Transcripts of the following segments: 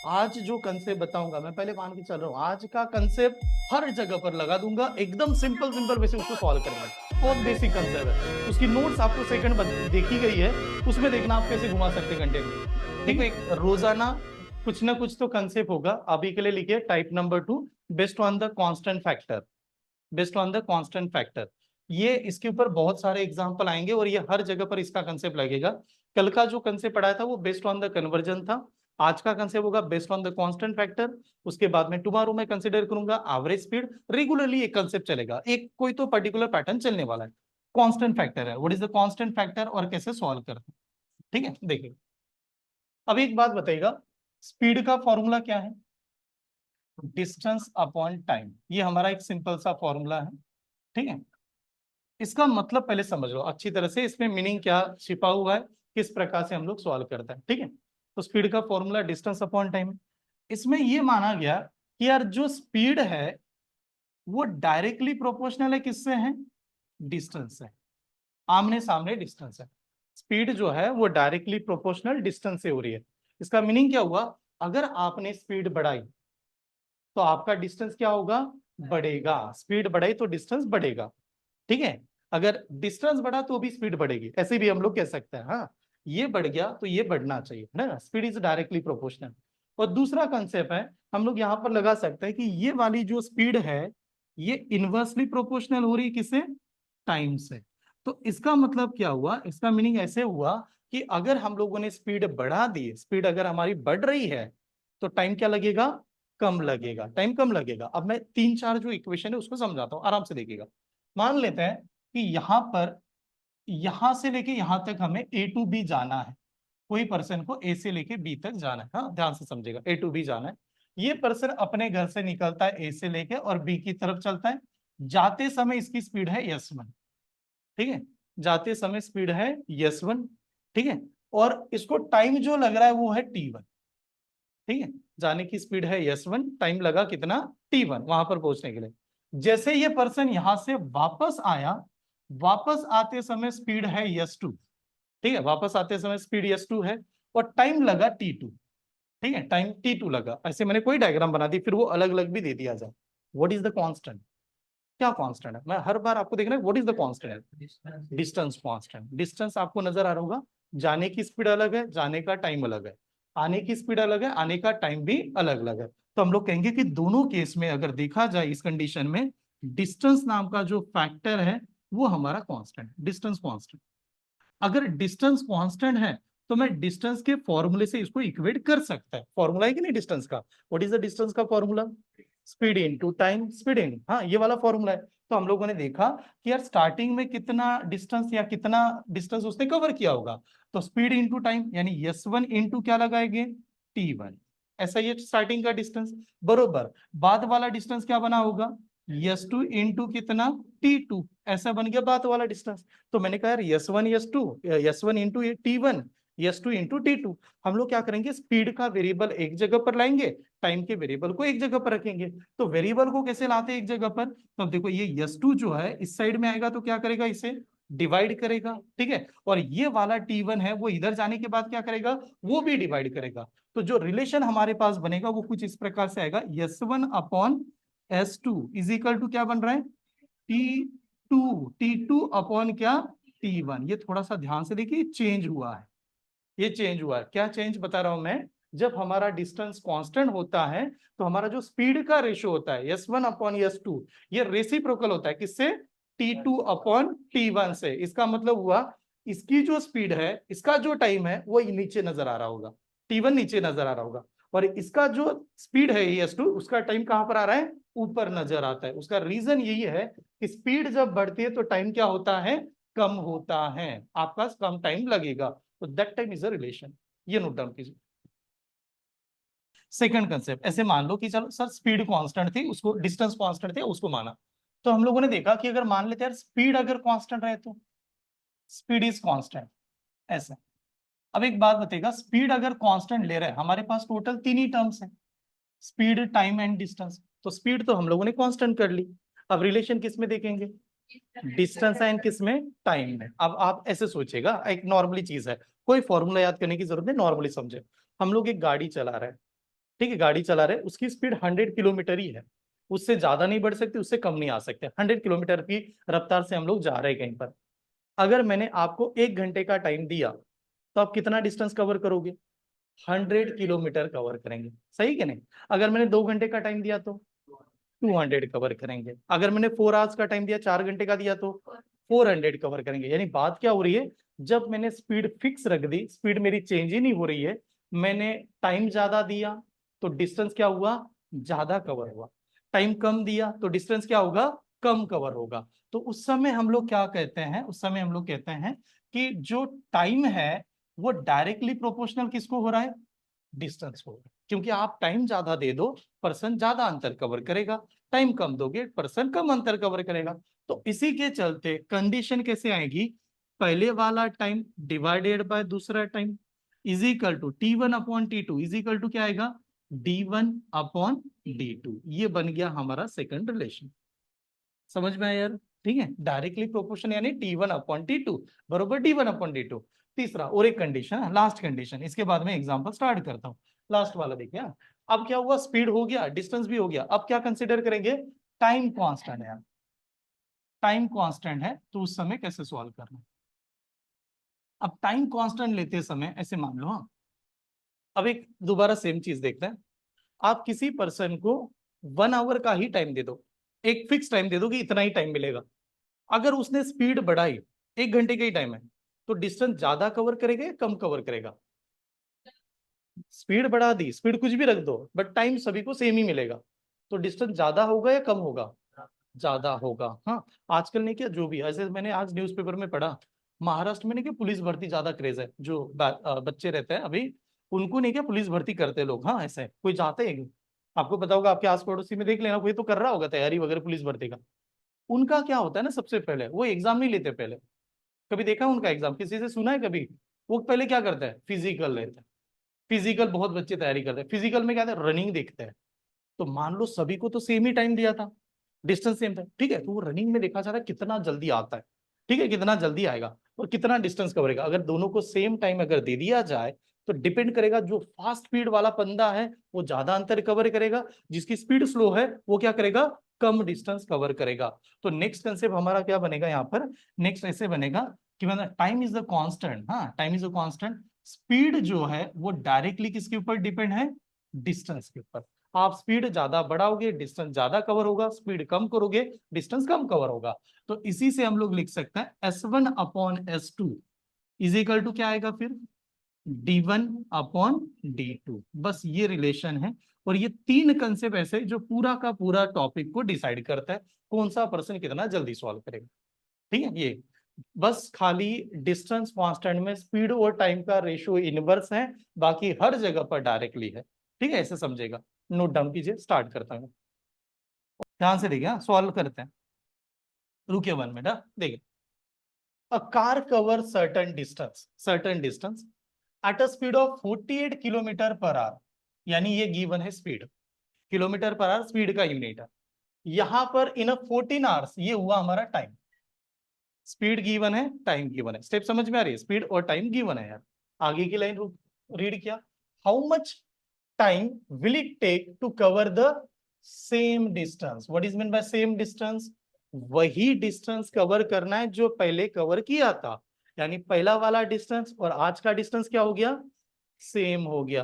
आज जो कंसेप्ट बताऊंगा मैं, पहले मान के चल रहा हूँ, आज का कंसेप्ट हर जगह पर लगा दूंगा, एकदम सिंपल सिंपल वैसे उसको सॉल्व करेंगे। बहुत बेसिक कंसेप्ट है, उसकी नोट्स आपको सेकंड देखी गई है, उसमें देखना आप कैसे घुमा सकते हैं कंटेंट। देखो, एक रोजाना कुछ ना कुछ तो कंसेप्ट होगा। अभी के लिए लिखिए type number 2, based on the constant factor. Based on the constant factor, ये इसके ऊपर बहुत सारे एग्जांपल आएंगे और ये हर जगह पर इसका कंसेप्ट लगेगा। कल का जो कंसेप्ट पढ़ाया था वो बेस्ड ऑन द कन्वर्जन था, आज का कंसेप्ट होगा based on the constant factor. उसके बाद में टुमारो में कंसीडर करूंगा एवरेज स्पीड। रेगुलरली एक कंसेप्ट चलेगा, एक कोई तो पर्टिकुलर पैटर्न चलने वाला है। कांस्टेंट फैक्टर है, what is the constant factor और कैसे सॉल्व करते हैं, ठीक है। देखिए, अब एक बात बताइएगा, स्पीड का फॉर्मूला क्या है? डिस्टेंस अपॉन टाइम, ये हमारा एक सिंपल सा फॉर्मूला है, ठीक है। इसका मतलब पहले समझ लो अच्छी तरह से, इसमें मीनिंग क्या छिपा हुआ है, किस प्रकार से हम लोग सॉल्व करते हैं, ठीक है। तो स्पीड का फॉर्मूला डिस्टेंस अपॉन टाइम। इसमें ये माना गया कि यार जो स्पीड है वो डायरेक्टली प्रोपोर्शनल है, किससे है? डिस्टेंस से। आमने सामने डिस्टेंस है। स्पीड जो है वो डायरेक्टली प्रोपोर्शनल डिस्टेंस से हो रही है। इसका मीनिंग क्या हुआ? अगर आपने स्पीड बढ़ाई तो आपका डिस्टेंस क्या होगा? बढ़ेगा। स्पीड बढ़ाई तो डिस्टेंस बढ़ेगा, ठीक है। अगर डिस्टेंस बढ़ा तो भी स्पीड बढ़ेगी, ऐसे भी हम लोग कह सकते हैं। हाँ, ये बढ़ गया तो ये बढ़ना चाहिए, है ना। Speed is directly proportional. और दूसरा कंसेप्ट है, हम लोग यहाँ पर लगा सकते हैं कि ये वाली जो स्पीड है ये इनवर्सली प्रोपोर्शनल हो रही है, किससे? टाइम से। तो इसका मतलब क्या हुआ? इसका मीनिंग ऐसे हुआ कि अगर हम लोगों ने स्पीड बढ़ा दी, स्पीड अगर हमारी बढ़ रही है तो टाइम क्या लगेगा? कम लगेगा, टाइम कम लगेगा। अब मैं तीन चार जो इक्वेशन है उसको समझाता हूँ, आराम से देखिएगा। मान लेते हैं कि यहां पर, यहां से लेके यहां तक हमें ए टू बी जाना है। कोई पर्सन को ए से लेके बी तक जाना है, हाँ ध्यान से समझेगा, ए टू बी जाना है। ये पर्सन अपने घर से निकलता है ए से लेके और बी की तरफ चलता है। जाते समय इसकी स्पीड है S1, ठीक है। जाते समय स्पीड है S1, ठीक है। और इसको टाइम जो लग रहा है वो है T1, ठीक है। जाने की स्पीड है S1, टाइम लगा कितना? T1 वहां पर पहुंचने के लिए। जैसे ये पर्सन यहां से वापस आया, वापस आते समय स्पीड है S2, ठीक है। वापस आते समय स्पीड S2 है और टाइम लगा T2, ठीक है। टाइम T2 लगा। ऐसे मैंने कोई डायग्राम बना दी, फिर वो अलग अलग भी दे दिया जाए। What is the constant? क्या कांस्टेंट है? मैं हर बार आपको देखना है what is the constant. Distance constant. Distance आपको नजर आ रहा होगा, जाने की स्पीड अलग है, जाने का टाइम अलग है। आने की स्पीड अलग है, आने का टाइम भी अलग अलग है। तो हम लोग कहेंगे कि दोनों केस में अगर देखा जाए इस कंडीशन में, डिस्टेंस नाम का जो फैक्टर है वो हमारा कांस्टेंट, डिस्टेंस कांस्टेंट। अगर डिस्टेंस कांस्टेंट है तो मैं डिस्टेंस के फॉर्मूले से इसको इक्वेट कर सकता है। फॉर्मूला है कि नहीं डिस्टेंस का? व्हाट इज द डिस्टेंस का formula? Speed into time, speed in, हाँ ये वाला फॉर्मूला है। तो हम लोगों ने देखा कि यार स्टार्टिंग में कितना डिस्टेंस या कितना डिस्टेंस उसने कवर किया होगा, तो स्पीड इनटू टाइम यानी S1 इनटू क्या लगाएंगे? T1। ऐसा ये स्टार्टिंग का डिस्टेंस। बरोबर, बाद वाला डिस्टेंस क्या बना होगा? S2 इनटू कितना? T2। ऐसा बन गया बाद वाला डिस्टेंस। तो मैंने कहा यार S1 into T1, S2 into T2। हम लोग क्या करेंगे? स्पीड का वेरिएबल एक जगह पर लाएंगे, टाइम के वेरिएबल को एक जगह पर रखेंगे। तो वेरिएबल को कैसे लाते हैं एक जगह पर? तो देखो ये S2 जो है इस साइड में आएगा तो क्या करेगा? इसे डिवाइड करेगा, ठीक है। और ये वाला T1 है वो इधर जाने के बाद क्या करेगा? वो भी डिवाइड करेगा। तो जो रिलेशन हमारे पास बनेगा वो कुछ इस प्रकार से आएगा, S1 upon S2 is equal to क्या बन रहा है? T2 अपॉन क्या? T1। ये थोड़ा सा ध्यान से देखिए, चेंज हुआ है। ये चेंज हुआ है। क्या चेंज बता रहा हूं मैं? जब हमारा डिस्टेंस कांस्टेंट होता है तो हमारा जो स्पीड का रेशियो होता है S1 अपॉन S2, ये रेसिप्रोकल होता है किससे? T2 अपॉन T1 से। इसका मतलब हुआ इसकी जो स्पीड है, इसका जो टाइम है वो नीचे नजर आ रहा होगा, T1 नीचे नजर आ रहा होगा। और इसका जो स्पीड है S2, उसका टाइम कहां पर आ रहा है? ऊपर नजर आता है। उसका रीजन यही है कि स्पीड जब बढ़ती है तो टाइम क्या होता है? कम होता है, आपका कम टाइम लगेगा। तो that time is a relation. ये नोट डाउन कीजिए। सेकंड कंसेप्ट, ऐसे मान लो कि चलो सर स्पीड कांस्टेंट थी, उसको डिस्टेंस कांस्टेंट थे उसको माना। तो हम लोगों ने देखा कि अगर मान लेते यार स्पीड अगर कांस्टेंट रहे तो स्पीड इज कांस्टेंट, ऐसा। अब एक बात बताइएगा, स्पीड अगर कांस्टेंट ले रहे हैं, हमारे पास टोटल तीन ही टर्म्स है, स्पीड, टाइम एंड डिस्टेंस। तो स्पीड तो हम लोगों ने कांस्टेंट कर ली। अब रिलेशन किस में देखेंगे? डिस्टेंस एंड किस में? टाइम में। अब आप ऐसे सोचिएगा, एक नॉर्मली चीज है, कोई फॉर्मूला याद करने की जरूरत नहीं, नॉर्मली समझे। हम लोग एक गाड़ी चला रहे हैं, ठीक है, गाड़ी चला रहे, उसकी स्पीड 100 किलोमीटर ही है, उससे ज्यादा नहीं बढ़ सकती, उससे कम नहीं आ सकते, 100 किलोमीटर की रफ्तार से हम लोग जा रहे हैं कहीं पर। अगर मैंने आपको 1 घंटे का टाइम दिया तो आप कितना डिस्टेंस कवर करोगे? 100 किलोमीटर कवर करेंगे, सही कि नहीं? अगर मैंने 2 घंटे का टाइम दिया तो 200 कवर करेंगे। अगर मैंने 4 आवर्स का टाइम दिया, 4 घंटे का दिया तो 400 कवर करेंगे। यानी बात क्या हो रही है, जब मैंने स्पीड फिक्स रख दी, स्पीड मेरी चेंज ही नहीं हो रही है, मैंने टाइम ज्यादा दिया तो डिस्टेंस क्या हुआ? ज्यादा कवर हुआ। टाइम कम दिया तो डिस्टेंस क्या होगा? कम कवर होगा। तो उस समय हम लोग क्या कहते हैं, उस समय हम लोग कहते हैं कि जो टाइम है वो डायरेक्टली प्रोपोर्शनल किसको हो रहा है? डिस्टेंस को। क्योंकि आप टाइम ज्यादा दे दो, पर्सन ज्यादा अंतर कवर करेगा, टाइम कम दोगे, पर्सन कम अंतर कवर करेगा। तो इसी के चलते कंडीशन कैसे आएगी? पहले वाला टाइम डिवाइडेड बाय दूसरा time is equal to T1 upon T2 is equal to क्या आएगा? D1 upon D2। ये बन गया हमारा सेकंड रिलेशन। समझ में आया यार? ठीक है, डायरेक्टली प्रोपोर्शन यानी T1 अपॉन T2 बरोबर D1 अपॉन D2। तीसरा और एक कंडीशन है, लास्ट कंडीशन, इसके बाद में एग्जांपल स्टार्ट करता हूं। लास्ट वाला देखिए। अब क्या हुआ? स्पीड हो गया, डिस्टेंस भी हो गया, अब क्या कंसिडर करेंगे? टाइम कांस्टेंट है। टाइम कांस्टेंट है तो उस समय कैसे सॉल्व करना? अब टाइम कांस्टेंट लेते समय ऐसे मान लो, हाँ, अब एक दोबारा सेम चीज देखते हैं। आप किसी पर्सन को 1 आवर का ही टाइम दे दो, एक फिक्स टाइम दे दो कि इतना ही टाइम मिलेगा। अगर उसने स्पीड बढ़ाई, 1 घंटे का ही टाइम है, तो डिस्टेंस ज्यादा कवर करेगा या कम कवर करेगा? स्पीड बढ़ा दी, स्पीड कुछ भी रख दो, बट टाइम सभी को सेम ही मिलेगा, तो डिस्टेंस ज्यादा होगा या कम होगा? ज्यादा होगा। हाँ, आजकल नहीं क्या, जो भी ऐसे मैंने आज न्यूज़पेपर में पढ़ा, महाराष्ट्र में नहीं क्या पुलिस भर्ती ज्यादा क्रेज है, जो बच्चे रहते हैं अभी, उनको नहीं क्या पुलिस भर्ती करते लोग। हाँ, ऐसा है, कोई चाहते हैं? आपको पता होगा, आपके आस पड़ोसी में देख लेना, कोई तो कर रहा होगा तैयारी वगैरह पुलिस भर्ती का। उनका क्या होता है ना, सबसे पहले वो एग्जाम नहीं लेते पहले। कभी देखा उनका एग्जाम, किसी से सुना है कभी? वो पहले क्या करते हैं? फिजिकल लेते हैं। फिजिकल बहुत बच्चे तैयारी करते हैं, फिजिकल में क्या है? रनिंग देखते हैं। तो मान लो सभी को तो सेम ही टाइम दिया था, डिस्टेंस सेम था, ठीक है, तो वो रनिंग में देखा जाता है कितना जल्दी आता है, ठीक है, कितना जल्दी आएगा और कितना डिस्टेंस कवरेगा। अगर दोनों को सेम टाइम अगर दे दिया जाए तो डिपेंड करेगा, जो फास्ट स्पीड वाला बंदा है वो ज्यादा अंतर कवर करेगा, जिसकी स्पीड स्लो है वो क्या करेगा? कम डिस्टेंस कवर करेगा। तो नेक्स्ट कंसेप्ट हमारा क्या बनेगा यहाँ पर? नेक्स्ट ऐसे बनेगा कि मतलब टाइम इज द कांस्टेंट। हाँ, time is the constant, speed जो है वो डायरेक्टली किसके ऊपर डिपेंड है? डिस्टेंस के ऊपर। आप स्पीड ज्यादा बढ़ाओगे, डिस्टेंस ज्यादा कवर होगा, स्पीड कम करोगे, डिस्टेंस कम कवर होगा। तो इसी से हम लोग लिख सकते हैं S1 upon S2 is equal to क्या आएगा फिर? D1 upon D2। बस ये रिलेशन है। और ये तीन कंसेप्ट ऐसे जो पूरा का पूरा टॉपिक को डिसाइड करता है, कौन सा पर्सन कितना जल्दी सॉल्व करेगा। ठीक है, ये बस खाली डिस्टेंस कांस्टेंट में स्पीड और टाइम का रेशियो इनवर्स है, बाकी हर जगह पर डायरेक्टली है। ठीक है, ऐसे समझेगा। नोट डाउन कीजिए, स्टार्ट करता हूं। ध्यान से देखिए, सॉल्व करते हैं। रुकिए 1 मिनट, देखिए। A car cover certain distance eight a speed of 48 kilometre per our, यानी ये गिवन है speed, kilometre per our speed का यूनिट है। यहां पर इन 14 आवर्स, ये हुआ हमारा टाइम। स्पीड गिवन है, टाइम गिवन है, स्टेप समझ में आ रही है? स्पीड और टाइम गिवन है यार। आगे की लाइन रीड किया, how much time will it take to cover the same distance? What is mean by same distance? वही डिस्टेंस कवर करना है जो पहले कवर किया था, यानी पहला वाला डिस्टेंस और आज का डिस्टेंस क्या हो गया? सेम हो गया।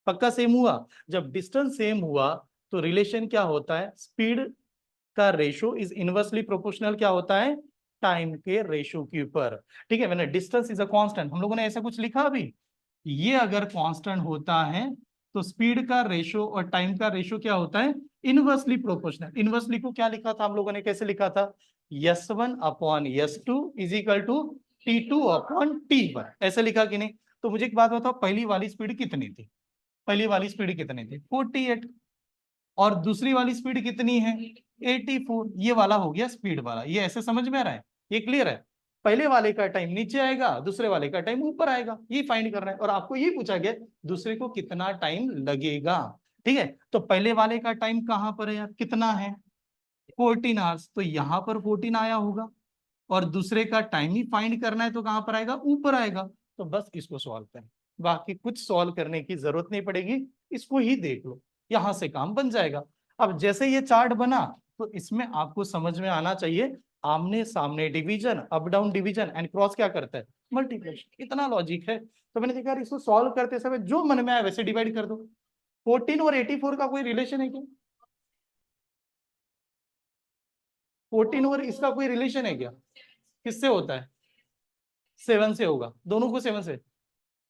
पक्का सेम हुआ? जब डिस्टेंस सेम हुआ तो रिलेशन क्या होता है? स्पीड का रेशो इज इनवर्सली प्रोपोर्शनल क्या होता है? टाइम के रेशो के ऊपर। ठीक है, मैंने डिस्टेंस इज अ कांस्टेंट, हम लोगों ने ऐसा कुछ लिखा अभी? ये अगर कांस्टेंट होता है तो स्पीड का रेशो और टाइम का रेशो क्या होता है? Inversely proportional. इनवर्सली को क्या लिखा था हम लोगों ने, कैसे लिखा था? S1 upon S2 is equal to T2 upon T1, ऐसे लिखा कि नहीं? तो मुझे एक बात बताओ, पहली वाली स्पीड कितनी थी? पहली वाली स्पीड कितनी थी? 48। और दूसरी वाली स्पीड कितनी है? 84। ये वाला हो गया स्पीड वाला। ये ऐसे समझ में आ रहा है? ये क्लियर है? पहले वाले का टाइम नीचे आएगा, दूसरे वाले का टाइम ऊपर आएगा, ये फाइंड करना है। और आपको ये पूछा गया दूसरे को कितना टाइम लगेगा। ठीक है, तो पहले वाले का टाइम कहां पर है यार, कितना है? 14 आवर्स, तो यहां पर 14 आया होगा। और दूसरे का टाइम ही फाइंड करना है तो कहां पर आएगा? ऊपर आएगा। तो बस इसको सॉल्व करें, बाकी कुछ सॉल्व करने की जरूरत नहीं पड़ेगी, इसको ही देख लो, यहां से काम बन जाएगा। अब जैसे ये चार्ट बना तो इसमें आपको समझ में आना चाहिए आमने सामने division, up down division and cross क्या करता है, मल्टीप्लिकेशन। इतना लॉजिक है। तो मैंने देखा यार इसको सॉल्व करते समय जो मन में आए वैसे डिवाइड कर दो। 14 और 84 का कोई रिलेशन है क्या? 14 और इसका कोई रिलेशन है क्या? किससे होता है? 7 से होगा, दोनों को 7 से।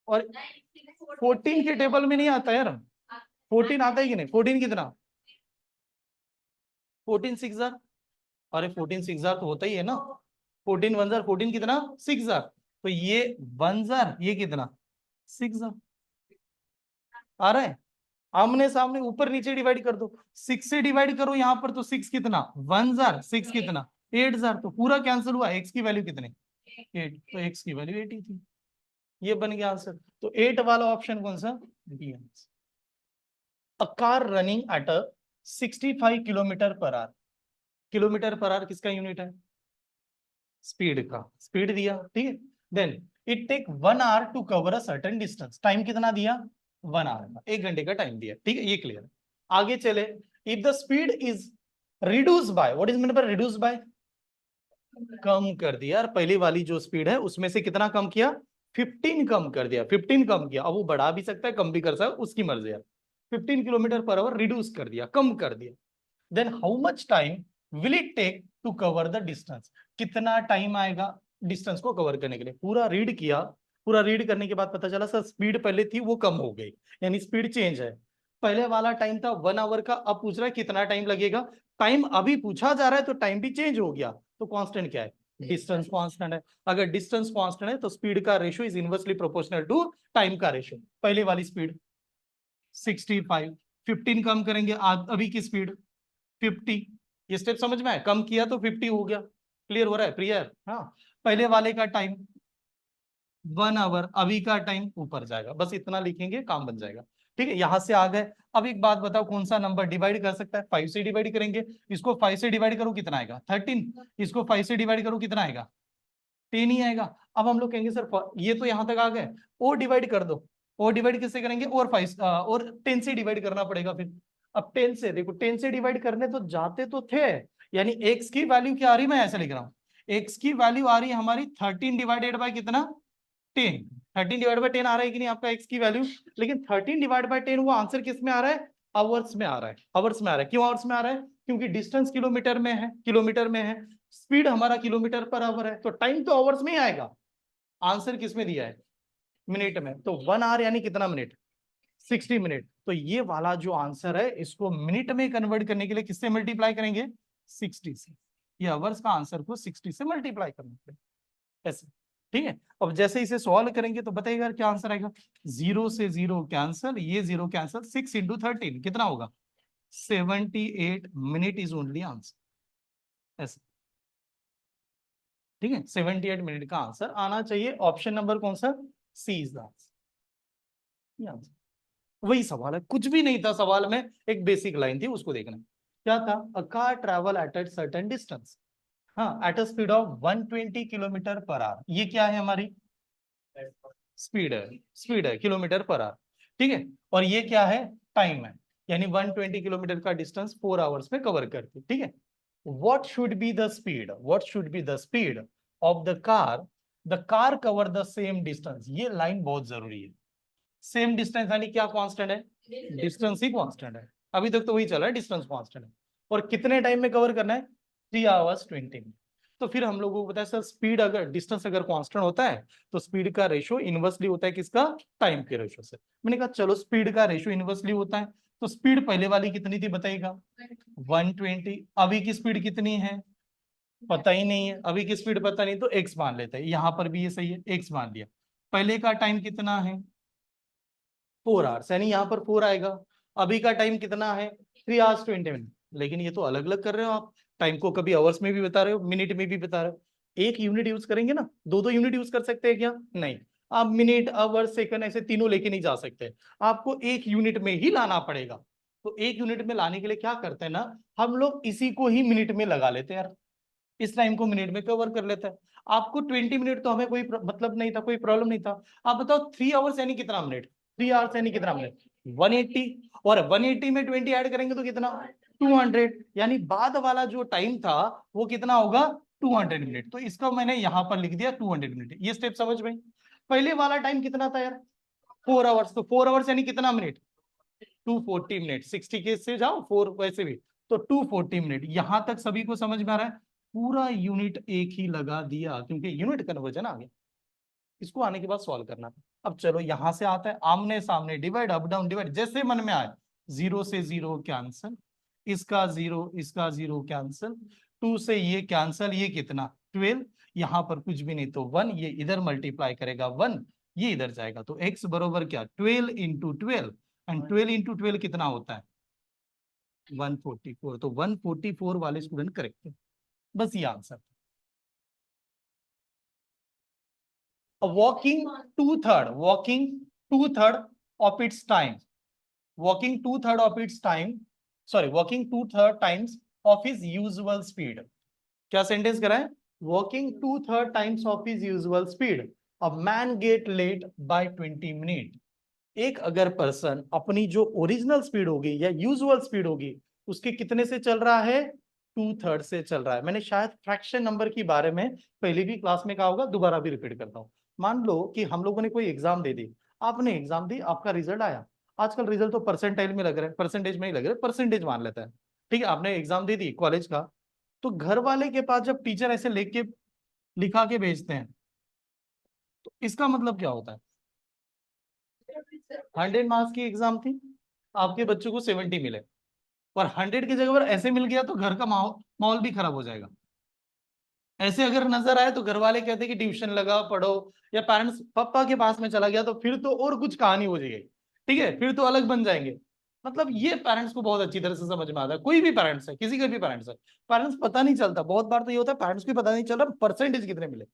और 14 के टेबल में नहीं आता यार, 14 आता है कि नहीं? 14 कितना? 14 6 जार, अरे 14 6 जार तो होता ही है ना। 14 1 जार 14 कितना? 6 जार। तो ये 1 जार, ये कितना? 6 जार। आ रहा है? आमने सामने ऊपर नीचे डिवाइड कर दो, 6 से डिवाइड करो यहाँ पर तो 6 कितना? 1 जार, 6 कितना? 8 जार। तो पूरा कैंसिल हुआ, एक्स की वैल्यू कितनी? 8। तो एक्स की वैल्यू 8 ही थी। ये बन गया आंसर। तो 8 वाला ऑप्शन कौन सा? D answer. A car running at a 65 kilometre per hour. Kilometre per hour किसका यूनिट है? स्पीड का। स्पीड दिया, ठीक है। Then it take 1 hour to cover a certain distance. Time कितना दिया? 1 आवर का, 1 घंटे का टाइम दिया, ठीक है, ये क्लियर है। आगे चले, if the speed is reduce by, what is mean by reduce by? कम कर दिया यार, पहली वाली जो स्पीड है उसमें से कितना कम किया? 15 कम कर दिया, 15 कम किया। अब वो बढ़ा भी सकता है, कम भी कर सकता है, उसकी मर्जी है। 15 किलोमीटर पर आवर रिड्यूस कर दिया, कम कर दिया। Then how much time will it take to cover the distance? कितना टाइम आएगा डिस्टेंस को कवर करने के लिए? पूरा रीड किया, पूरा रीड करने के बाद पता चला सर स्पीड पहले थी वो कम हो गई, यानी स्पीड चेंज है। पहले वाला टाइम था 1 आवर का, अब पूछ रहा है कितना टाइम लगेगा। टाइम अभी पूछा जा रहा है तो टाइम भी चेंज हो गया, तो कांस्टेंट क्या है? डिस्टेंस कांस्टेंट है। अगर डिस्टेंस कांस्टेंट है तो स्पीड का ratio is inversely proportional to time का रेशियो। पहले वाली स्पीड 65, 15 कम करेंगे अभी की स्पीड 50। ये स्टेप समझ में आया? कम किया तो 50 हो गया। क्लियर हो रहा है प्रियर? हाँ। पहले वाले का टाइम 1 आवर, अभी का टाइम ऊपर जाएगा, बस इतना लिखेंगे काम बन जाएगा। ठीक है, यहां से आ गए। अब एक बात बताओ, कौन सा नंबर डिवाइड कर सकता है? 5 से डिवाइड करेंगे। इसको 5 से डिवाइड करो कितना आएगा? 13। इसको 5 से डिवाइड करो कितना आएगा? 10 ही आएगा। अब हम लोग कहेंगे सर ये तो यहां तक आ गए, और डिवाइड कर दो। और डिवाइड किससे करेंगे? और 5 और 10 से डिवाइड करना पड़ेगा फिर। अब 10 से देखो, 10 से डिवाइड करने तो जाते तो थे, यानी एक्स की वैल्यू क्या आ रही, मैं ऐसे लिख रहा हूँ, एक्स की वैल्यू आ रही है हमारी 13 डिवाइडेड बाय कितना? 10। 13 डिवाइड बाय 10 आ रहा है कि नहीं आपका एक्स की वैल्यू? लेकिन 13 डिवाइड बाय 10 वो आंसर किस में आ रहा है? आवर्स में आ रहा है। आवर्स में आ रहा है। क्यों आवर्स में आ रहा है? क्योंकि डिस्टेंस किलोमीटर में है, किलोमीटर में है, स्पीड हमारा किलोमीटर पर आवर है, तो टाइम तो आवर्स में ही आएगा। आंसर किस में दिया है? मिनट में। तो 1 आवर यानी कितना मिनट? 60 मिनट। तो ये वाला जो आंसर है इसको मिनट में कन्वर्ट करने के लिए किससे मल्टीप्लाई करेंगे? 60 से। ये आवर्स का आंसर को 60 से मल्टीप्लाई करना पड़ेगा, ऐसे। ठीक है। अब जैसे इसे सॉल्व करेंगे तो बताइएगा क्या आंसर आएगा? 0 से 0 कैंसल, ये 0 कैंसल, 6 इंटू 13 कितना होगा? 78 मिनट इज ओनली आंसर, ऐसे। ठीक है, 78 मिनट का आंसर आना चाहिए। ऑप्शन नंबर कौन सा? सी इज द आंसर। वही सवाल है, कुछ भी नहीं था सवाल में, एक बेसिक लाइन थी, उसको देखना। क्या था? A car travel at a certain distance, हाँ, at a speed of 120 kilometre per hour. ये क्या है हमारी? स्पीड है, स्पीड है किलोमीटर पर आवर। ठीक है। और ये क्या है? टाइम है, यानी 120 किलोमीटर का डिस्टेंस 4 आवर्स में कवर करती। ठीक है। what should be the speed, what should be the speed of the car cover the same distance? ये लाइन बहुत जरूरी है। सेम डिस्टेंस यानी क्या कांस्टेंट है? डिस्टेंस ही कांस्टेंट है। अभी तक तो वही चल रहा है, डिस्टेंस कांस्टेंट है। और कितने टाइम में कवर करना है? 3 आवर्स 20 मिनट। तो फिर हम लोगों को पता है सर, स्पीड अगर डिस्टेंस अगर कांस्टेंट होता है तो स्पीड का रेशियो इनवर्सली होता है किसका? टाइम के रेशियो से। मैंने कहा चलो स्पीड का रेशियो इनवर्सली होता है, तो स्पीड पहले वाली कितनी थी बताइएगा? 120। अभी की स्पीड कितनी है? पता ही नहीं है। अभी की स्पीड पता नहीं तो एक्स मान लेते हैं, यहां पर भी ये सही है, एक्स मान लिया। पहले का टाइम कितना है? 4 आवर्स, यानी यहाँ पर 4 आएगा। अभी का टाइम कितना है? 3 आवर्स 20 मिनट। लेकिन ये तो अलग अलग कर रहे हो आप, टाइम को कभी आवर्स में भी बता रहे हो, मिनट में भी बता रहे हो। एक यूनिट यूज करेंगे ना, दो दो यूनिट यूज कर सकते हैं क्या? नहीं। आप मिनट, आवर, सेकंड ऐसे तीनों लेके नहीं जा सकते, आपको एक यूनिट में ही लाना पड़ेगा। तो एक यूनिट में लाने के लिए क्या करते हैं ना, हम लोग इसी को ही मिनट में लगा लेते हैं यार, इस टाइम को मिनट में कवर कर लेता है। आपको 20 मिनट तो हमें कोई मतलब नहीं था, कोई प्रॉब्लम नहीं था। आप बताओ 3 आवर्स यानी कितना मिनट? 3 आवर्स यानी कितना मिनट? 180, और 180 में 20 ऐड करेंगे तो कितना 200, यानी बाद वाला जो टाइम था वो कितना होगा 200 मिनट। तो इसका मैंने यहां पर लिख दिया 200 मिनट। ये स्टेप समझ में। पहले वाला टाइम कितना था यार 4 आवर्स, तो 4 आवर्स यानी कितना मिनट 240 मिनट। 60 के से जाओ 4 वैसे भी, तो 240 मिनट। यहां तक सभी को समझ में आ रहा है। पूरा यूनिट एक ही लगा दिया क्योंकि यूनिट कन्वर्जन आ गया। इसको आने के बाद सॉल्व करना। अब चलो यहां से आता है आमने सामने, डिवाइड, अप डाउन डिवाइड, जैसे मन में आए। 0 से 0 कैंसिल, इसका जीरो कैंसिल, 2 से ये कैंसिल, ये कितना 12, यहां पर कुछ भी नहीं तो 1, ये इधर मल्टीप्लाई करेगा 1, ये इधर जाएगा। तो x बरोबर क्या 12 इंटू 12, एंड 12 इंटू 12 कितना होता है 144। तो 144 वाले स्टूडेंट करेक्ट है। बस ये answer. Walking two third, walking two third of its time, walking 2/3 of its time, sorry, walking 2/3 times of his usual speed। क्या सेंटेंस करा है walking 2/3 times of his usual speed, a man get late by 20 minutes। एक अगर person अपनी जो original speed होगी या usual speed होगी उसके कितने से चल रहा है 2/3 से चल रहा है। मैंने शायद फ्रैक्शन नंबर के बारे में पहले भी क्लास में कहा होगा, दोबारा भी रिपीट करता हूँ। मान लो कि हम लोगों ने कोई एग्जाम दे दी, आपने एग्जाम दी, आपका रिजल्ट आया। आजकल रिजल्ट तो परसेंटाइल में लग रहा है, परसेंटेज में ही लग रहा है, परसेंटेज मान लेता है। ठीक है, आपने एग्जाम दे दी कॉलेज का, तो घर वाले के पास जब टीचर ऐसे लेके लिखा के भेजते हैं तो इसका मतलब क्या होता है 100 मार्क्स की एग्जाम थी, आपके बच्चों को 70 मिले, और 100 की जगह पर ऐसे मिल गया तो घर का माहौल भी खराब हो जाएगा। ऐसे अगर नजर आए तो घर वाले कहते कि ट्यूशन लगा पढ़ो, या पेरेंट्स पापा के पास में चला गया तो फिर तो और कुछ कहानी हो जाएगी। ठीक है, फिर तो अलग बन जाएंगे। मतलब ये पेरेंट्स को बहुत अच्छी तरह से समझ में आता है। कोई भी पेरेंट्स है, किसी का भी पेरेंट्स है, पेरेंट्स पता नहीं चलता। बहुत बार तो ये होता है पेरेंट्स को पता नहीं चल रहा परसेंटेज कितने मिले।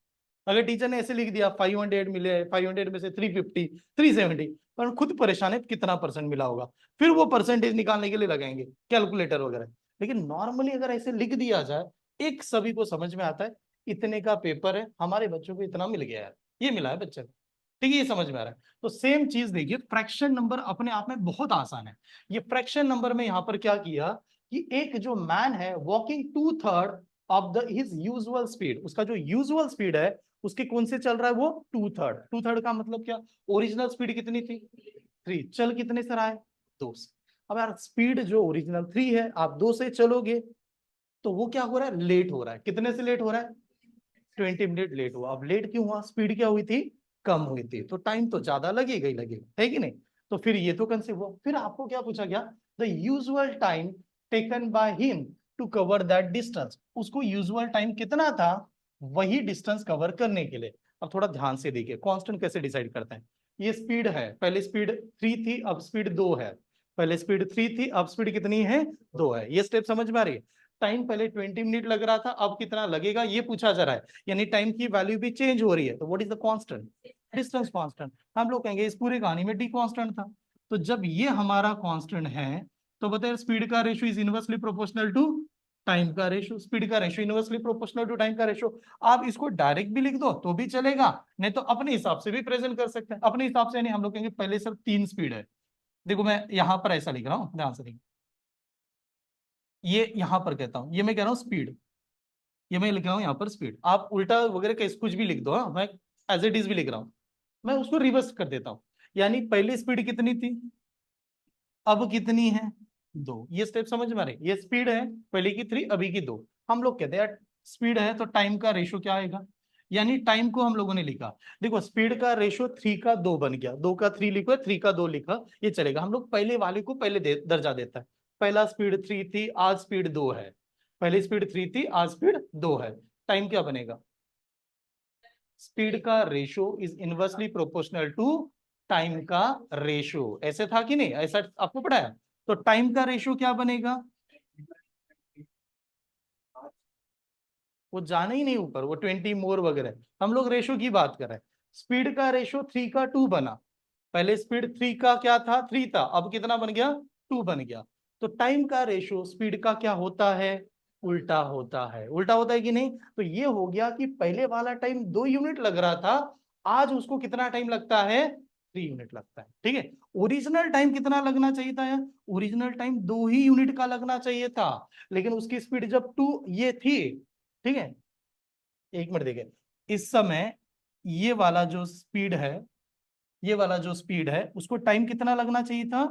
अगर टीचर ने ऐसे लिख दिया 500 मिले, 500 में से 350, 370, पर खुद परेशान है कितना परसेंट मिला होगा, फिर वो परसेंटेज निकालने के लिए लगाएंगे कैलकुलेटर वगैरह। लेकिन नॉर्मली अगर ऐसे लिख दिया जाए, एक सभी को समझ में आता है इतने का पेपर है, हमारे बच्चों को इतना मिल गया है, ये मिला है बच्चे को। ठीक है, ये समझ में आ रहा है। तो सेम चीज देखिए, फ्रैक्शन नंबर अपने आप में बहुत आसान है। ये फ्रैक्शन नंबर में यहां पर क्या किया कि एक जो मैन है walking 2/3 of the his usual speed, उसका जो यूजुअल स्पीड है उसके कौन से चल रहा है वो 2/3। 2/3 का मतलब क्या, ओरिजिनल स्पीड कितनी थी 3, चल कितने से रहा है 2 से। अब यार स्पीड जो ओरिजिनल 3 है, आप 2 से चलोगे तो वो क्या हो रहा है लेट हो रहा है। कितने से लेट हो रहा है 20 मिनट लेट हुआ। अब लेट क्यों हुआ, स्पीड क्या हुई थी कम हुई थी, तो टाइम तो ज्यादा लगेगा ही लगेगा, है कि नहीं। तो फिर ये तो कंसीव हुआ। फिर आपको क्या पूछा गया the usual time taken by him to cover that distance. उसको यूजुअल टाइम कितना था वही डिस्टेंस कवर करने के लिए। अब थोड़ा ध्यान से देखिए कांस्टेंट कैसे डिसाइड करते हैं। ये स्पीड है, पहले स्पीड 3 थी अब स्पीड 2 है, पहले स्पीड 3 थी अब स्पीड कितनी है 2 है। ये स्टेप समझ में आ रही है। टाइम पहले 20 मिनट लग रहा था, अब कितना लगेगा ये पूछा जा रहा है, यानी टाइम की वैल्यू भी चेंज हो रही है। तो what is the constant, distance constant. हम लोग कहेंगे इस पूरी कहानी में डी कांस्टेंट था। तो जब ये हमारा कांस्टेंट है तो बताइए स्पीड का ratio is inversely proportional to time का रेशियो। स्पीड का ratio inversely proportional to time का रेशियो। आप इसको डायरेक्ट भी लिख दो तो भी चलेगा, नहीं तो अपने हिसाब से भी प्रेजेंट कर सकते हैं। अपने हिसाब से यानी हम लोग कहेंगे पहले सर 3 स्पीड है। देखो मैं यहां पर ऐसा लिख रहा हूं, ध्यान से देखिए, ये यहां पर कहता हूं, ये मैं कह रहा हूं स्पीड, ये मैं लिख रहा हूं यहाँ पर स्पीड। आप उल्टा वगैरह कैसे कुछ भी लिख दो, हाँ मैं एज इट इज भी लिख रहा हूं। मैं उसको रिवर्स कर देता हूं, यानी पहली स्पीड कितनी थी अब कितनी है 2। ये स्टेप समझ में आ रही, ये स्पीड है पहले की 3 अभी की 2। हम लोग कहते हैं स्पीड है तो टाइम का रेशियो क्या आएगा, यानी टाइम को हम लोगों ने लिखा। देखो स्पीड का रेशियो 3 का 2 बन गया, 2 का 3 लिखो 3 का 2 लिखा, ये चलेगा। हम लोग पहले वाले को पहले दर्जा देता है। पहला स्पीड 3 थी आज स्पीड 2 है, पहले स्पीड 3 थी आज स्पीड 2 है। टाइम क्या बनेगा, स्पीड का ratio is inversely proportional to time का रेशियो। ऐसे था कि नहीं, ऐसा आपको पढ़ा है। तो टाइम का रेशियो क्या बनेगा, वो जाना ही नहीं ऊपर, वो 20 मोर वगैरह, हम लोग रेशियो की बात कर रहे हैं। स्पीड का रेशियो 3 का 2 बना, पहले स्पीड 3 का क्या था 3 था, अब कितना बन गया 2 बन गया। तो टाइम का रेशियो स्पीड का क्या होता है उल्टा होता है। उल्टा होता है कि नहीं, तो ये हो गया कि पहले वाला टाइम 2 यूनिट लग रहा था, आज उसको कितना टाइम लगता है 3 यूनिट लगता है। ठीक है, ओरिजिनल टाइम कितना लगना चाहिए था यार? ओरिजिनल टाइम 2 ही यूनिट का लगना चाहिए था, लेकिन उसकी स्पीड जब 2 ये थी, ठीक है, एक मिनट देखिए, इस समय ये वाला जो स्पीड है, ये वाला जो स्पीड है, उसको टाइम कितना लगना चाहिए था?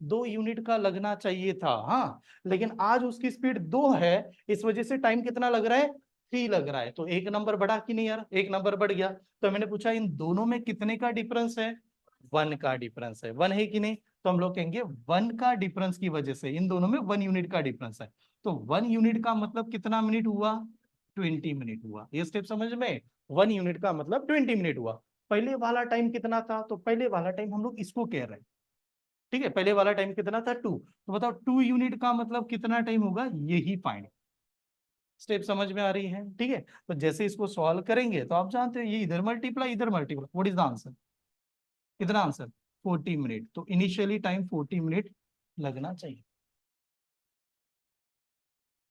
2 यूनिट का लगना चाहिए था। हाँ, लेकिन आज उसकी स्पीड 2 है, इस वजह से टाइम कितना लग रहा है? 3 लग रहा है। तो एक नंबर बढ़ा कि नहीं यार? एक नंबर बढ़ गया। तो मैंने पूछा इन दोनों में कितने का डिफरेंस है? 1 का डिफरेंस है। 1 है कि नहीं? तो हम लोग कहेंगे 1 का डिफरेंस की वजह से इन दोनों में 1 यूनिट का डिफरेंस है। तो 1 यूनिट का मतलब कितना मिनट हुआ? 20 मिनट हुआ। ये स्टेप समझ में? 1 यूनिट का मतलब 20 मिनट हुआ। पहले वाला टाइम कितना था? तो पहले वाला टाइम हम लोग इसको कह रहे हैं। ठीक है, पहले वाला टाइम कितना था? 2। तो बताओ 2 यूनिट का मतलब कितना टाइम होगा? यही फाइंड। स्टेप समझ में आ रही है? ठीक है, तो जैसे इसको सॉल्व करेंगे तो आप जानते हो ये इधर मल्टीप्लाई इधर multiply, what is the answer? कितना आंसर? 40 मिनट। तो इनिशियली टाइम 40 मिनट लगना चाहिए।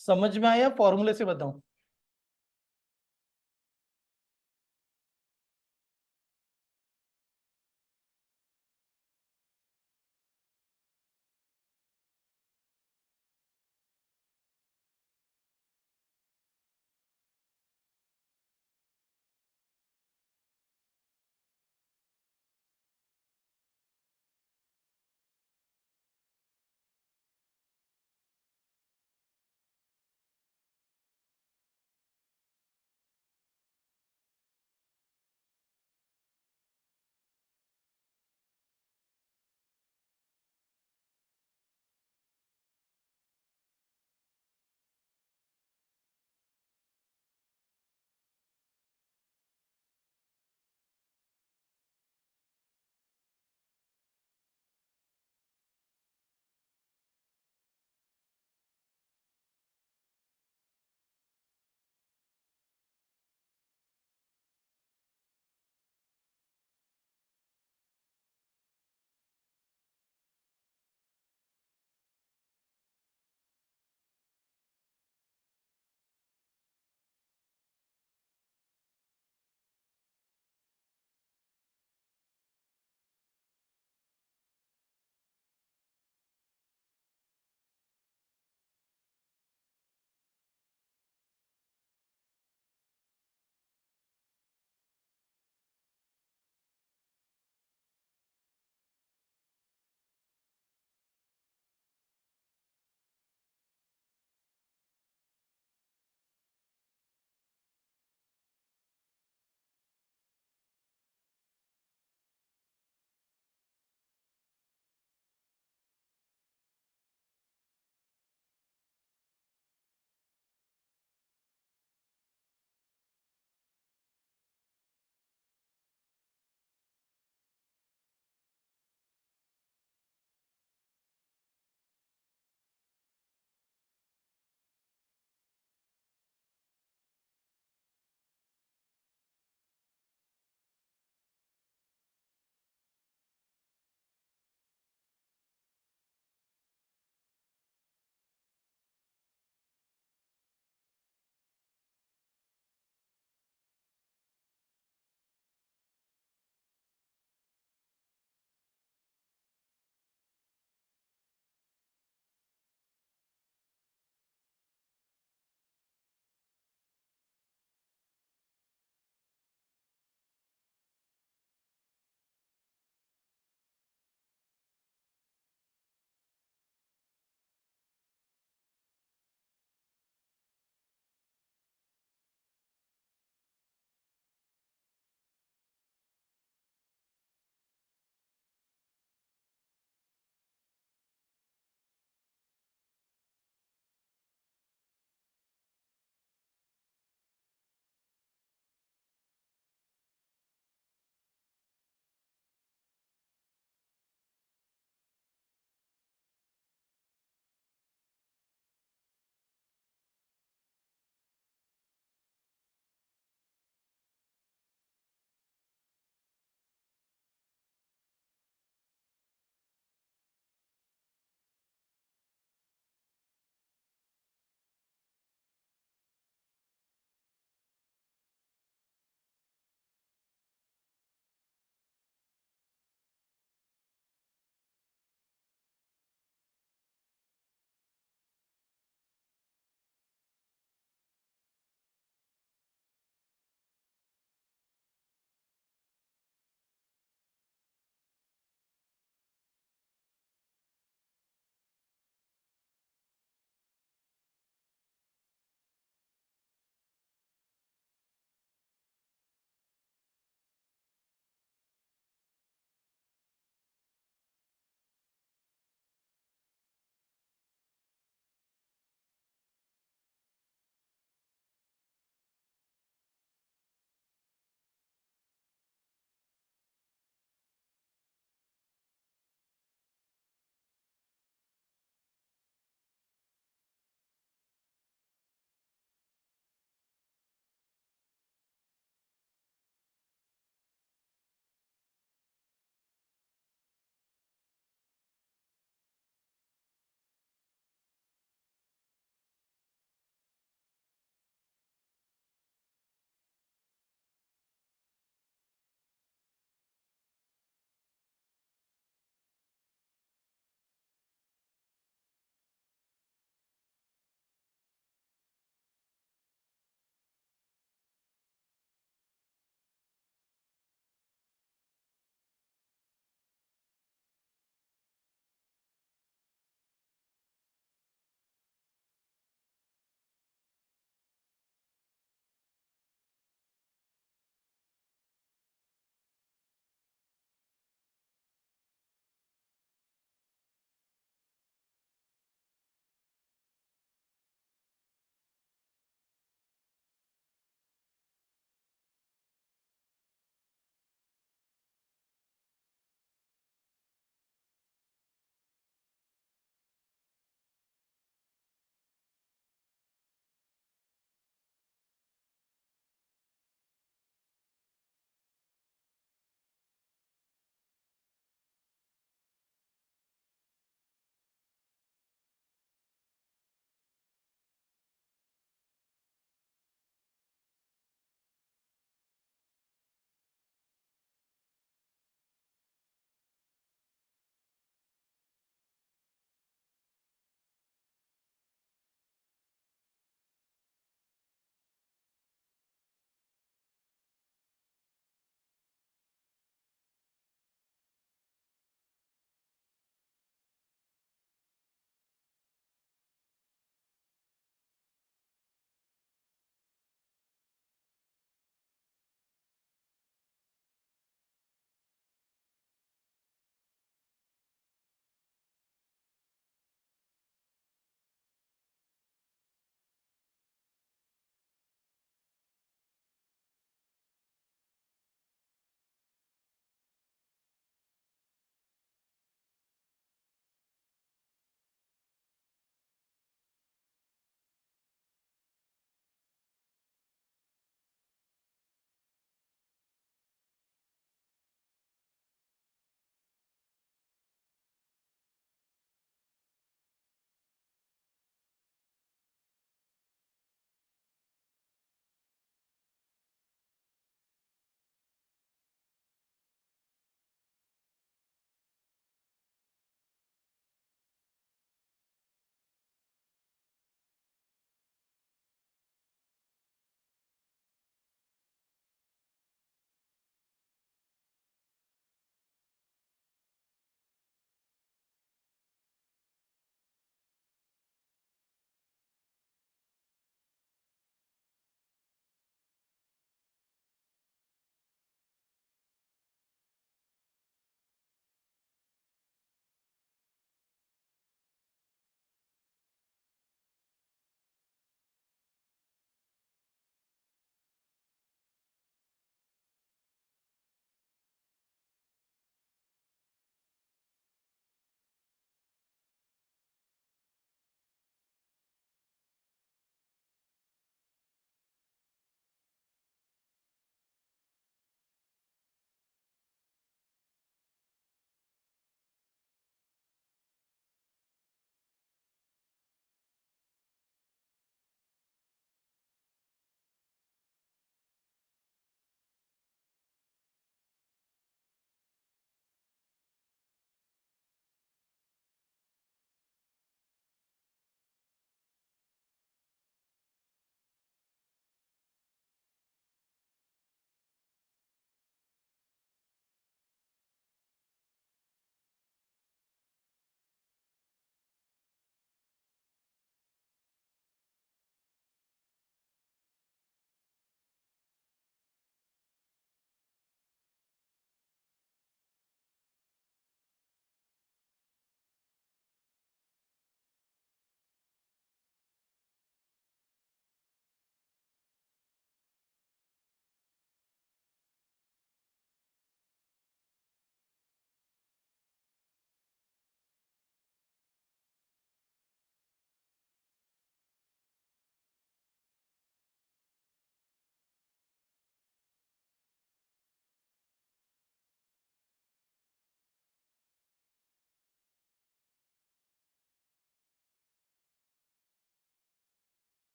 समझ में आया? फॉर्मूले से बताऊं?